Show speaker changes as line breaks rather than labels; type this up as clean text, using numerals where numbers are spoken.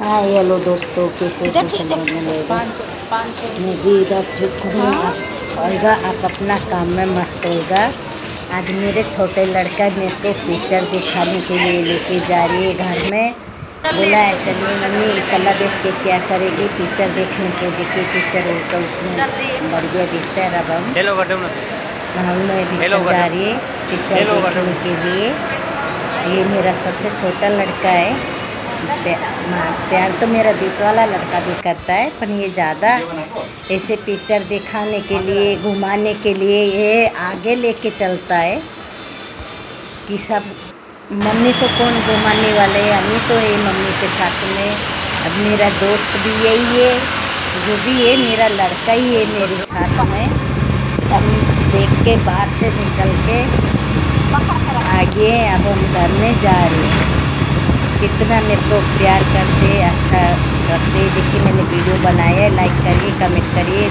Hi hello दोस्तों, कैसे हो सब बनने लोग। मैं भी इधर ठीक हूँ। आप होएगा, आप अपना काम में मस्त होएगा। आज मेरे छोटे लड़का मेरे को पिक्चर दिखाने के लिए लेके जा रही है घर में। बोला है चलिए मम्मी इकल्ला बैठ के क्या करेगी, पिक्चर देखने के। देखिए पिक्चर उनका उसमें बढ़िया दिखता है। अब हम में भीतर जा रही है पिक्चर देखने के लिए। ये मेरा सबसे छोटा लड़का है। प्यार तो मेरा बीच वाला लड़का भी करता है, पर ये ज़्यादा ऐसे पिक्चर दिखाने के लिए, घुमाने के लिए ये आगे लेके चलता है कि सब मम्मी को कौन घुमाने वाले है, हम ही तो है मम्मी के साथ में। अब मेरा दोस्त भी यही है, जो भी है मेरा लड़का ही है मेरे साथ में। हम देख के बाहर से निकल के आगे अब हम घर में जा रहे हैं। कितना मेरे को प्यार करते, अच्छा करते। देखिए मैंने वीडियो बनाया है, लाइक करिए, कमेंट करिए।